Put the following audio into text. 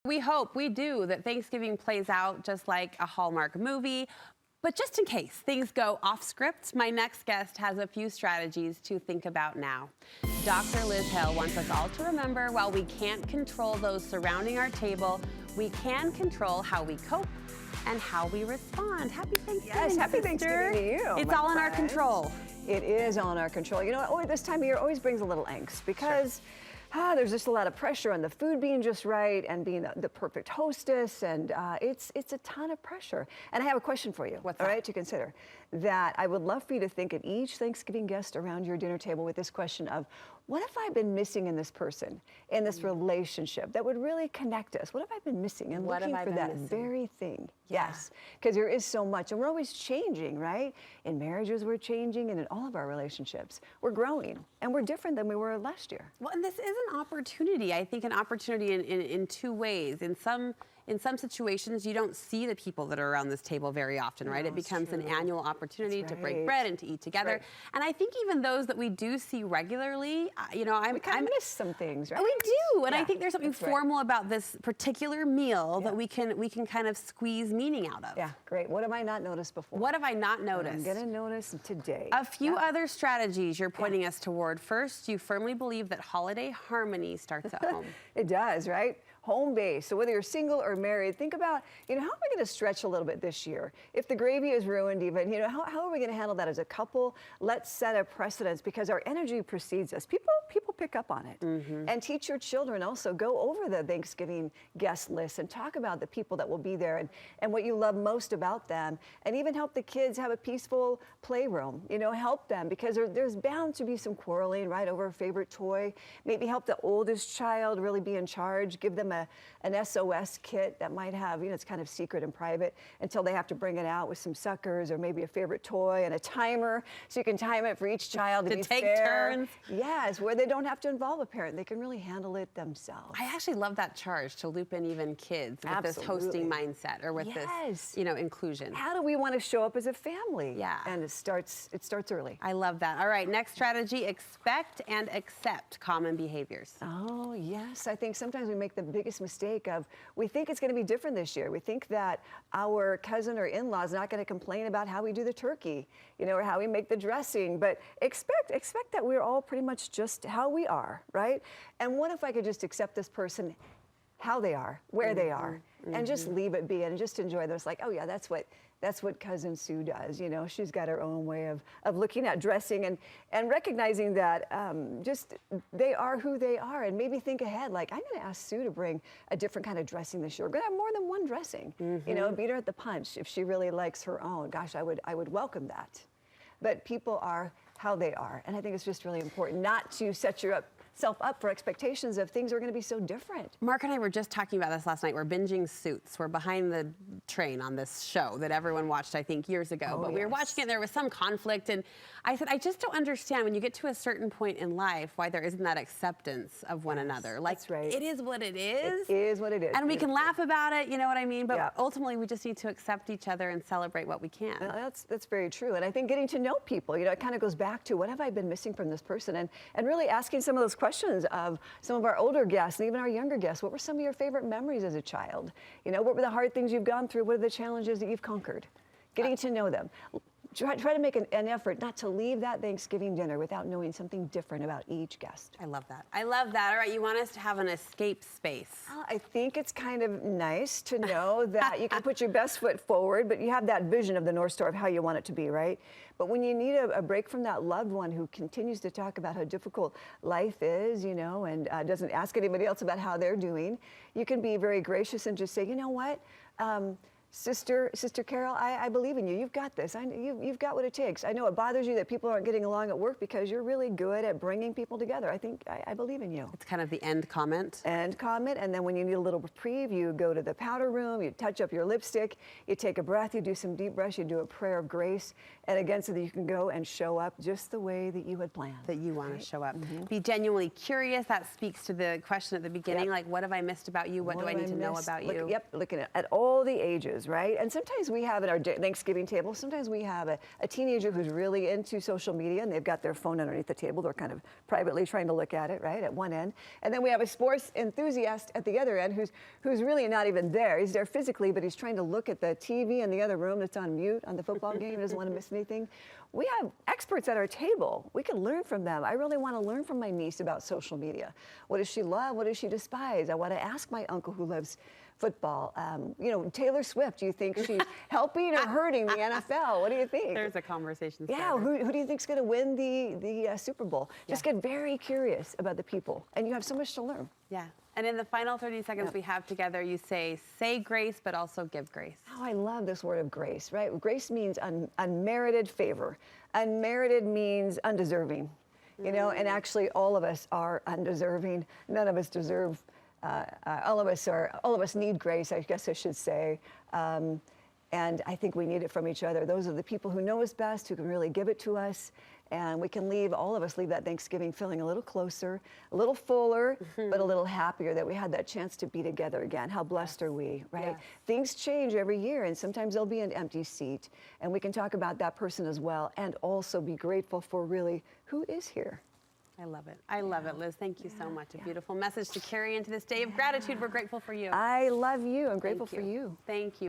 We hope, we do, that Thanksgiving plays out just like a Hallmark movie. But just in case things go off script, my next guest has a few strategies to think about now. Dr. Liz Hale wants us all to remember, while we can't control those surrounding our table, we can control how we cope and how we respond. Happy Thanksgiving, Yes, happy sister. Thanksgiving to you. It's all in our control. It is all in our control. You know, this time of year always brings a little angst because there's just a lot of pressure on the food being just right and being the perfect hostess, and it's a ton of pressure. And I have a question for you, What's all that? right, to consider. That I would love for you to think of each Thanksgiving guest around your dinner table with this question of, what have I been missing in this person, in this relationship that would really connect us? What have I been missing? And What looking have I for been that missing? very thing. Yeah. Yes, because there is so much, and we're always changing, right? In marriages, we're changing, and in all of our relationships, we're growing, and we're different than we were last year. Well, and this is an opportunity. I think an opportunity in two ways. In some situations, you don't see the people that are around this table very often, right? No, It it's becomes an true. annual opportunity That's to break right. bread and to eat together. Right. And I think even those that we do see regularly, you know, We kind of miss some things, right? we do, and I Yeah, think there's something that's right. formal about this particular meal Yeah. that we can kind of squeeze meaning out of. Yeah, great. What have I not noticed before? What have I not I'm noticed? gonna notice today. A few other strategies you're pointing us toward. First, you firmly believe that holiday harmony starts at home. It does, right? Home base. So whether you're single or married, think about, you know, how am I going to stretch a little bit this year? If the gravy is ruined even, you know, how are we going to handle that as a couple? Let's set a precedence because our energy precedes us. People pick up on it. And teach your children also. Go over the Thanksgiving guest list and talk about the people that will be there and what you love most about them. And even help the kids have a peaceful playroom. You know, help them because there's bound to be some quarreling, right, over a favorite toy. Maybe help the oldest child really be in charge. Give them an SOS kit that might have, you know, it's kind of secret and private until they have to bring it out with some suckers or maybe a favorite toy and a timer so you can time it for each child to be take fair. turns. Yes, where they don't have to involve a parent. They can really handle it themselves. I actually love that charge to loop in even kids with this hosting mindset or with this, you know, inclusion. How do we want to show up as a family? Yeah. And it starts early. I love that. All right, next strategy, expect and accept common behaviors. Oh, yes. I think sometimes we make the biggest mistake of, we think it's going to be different this year. We think that our cousin or in-law is not going to complain about how we do the turkey, you know, or how we make the dressing, but expect that we're all pretty much just how we are, right? And what if I could just accept this person how they are, where they are, and just leave it be and just enjoy them. It's like, oh yeah, that's what Cousin Sue does. You know, she's got her own way of looking at dressing and recognizing that just they are who they are, and maybe think ahead, like, I'm going to ask Sue to bring a different kind of dressing this year. We're going to have more than one dressing. You know, beat her at the punch if she really likes her own. Gosh, I would welcome that. But people are how they are, and I think it's just really important not to set yourself up for expectations of things are going to be so different. Mark and I were just talking about this last night. We're binging Suits. We're behind the train on this show that everyone watched, I think, years ago. But we were watching it, there was some conflict, and I said, I just don't understand when you get to a certain point in life why there isn't that acceptance of one another. Like, that's right. It is what it is. It is what it is. And we can laugh about it, you know what I mean? But Yeah. ultimately, we just need to accept each other and celebrate what we can. That's very true. And I think getting to know people, you know, it kind of goes back to what have I been missing from this person? And really asking some of those questions of some of our older guests and even our younger guests. What were some of your favorite memories as a child? You know, what were the hard things you've gone through? What are the challenges that you've conquered? Getting to know them. Try to make an effort not to leave that Thanksgiving dinner without knowing something different about each guest. I love that. I love that. All right, you want us to have an escape space. I think it's kind of nice to know that you can put your best foot forward, but you have that vision of the North Star of how you want it to be, right? But when you need a break from that loved one who continues to talk about how difficult life is, you know, and doesn't ask anybody else about how they're doing, you can be very gracious and just say, you know what? Sister Carol, I believe in you. You've got this. You've got what it takes. I know it bothers you that people aren't getting along at work because you're really good at bringing people together. I believe in you. It's kind of the end comment. End comment, and then when you need a little reprieve, you go to the powder room, you touch up your lipstick, you take a breath, you do some deep breaths, you do a prayer of grace, and again, so that you can go and show up just the way that you had planned. That you want to show up. Be genuinely curious. That speaks to the question at the beginning, like, what have I missed about you? What do I need to know about you? Yep, looking at all the ages. teenagers, right? And sometimes we have at our Thanksgiving table, sometimes we have a teenager who's really into social media and they've got their phone underneath the table. They're kind of privately trying to look at it, right, at one end. And then we have a sports enthusiast at the other end who's really not even there. He's there physically, but he's trying to look at the TV in the other room that's on mute on the football game and doesn't want to miss anything. We have experts at our table. We can learn from them. I really want to learn from my niece about social media. What does she love? What does she despise? I want to ask my uncle who loves football. You know, Taylor Swift, do you think she's helping or hurting the NFL? What do you think? There's a conversation starter. Yeah, who do you think's going to win the Super Bowl? Just get very curious about the people, and you have so much to learn. Yeah. And in the final 30 seconds we have together, you say grace, but also give grace. Oh, I love this word of grace, right? Grace means unmerited favor. Unmerited means undeserving, you know, and actually all of us are undeserving. None of us deserve, all of us need grace, I guess I should say. And I think we need it from each other. Those are the people who know us best, who can really give it to us. And we can all of us leave that Thanksgiving feeling a little closer, a little fuller, but a little happier that we had that chance to be together again. How blessed are we, right? Yes. Things change every year, and sometimes there'll be an empty seat. And we can talk about that person as well, and also be grateful for really who is here. I love it. I love it, Liz. Thank you so much. A beautiful message to carry into this day of gratitude. We're grateful for you. I love you. I'm grateful for you. Thank you.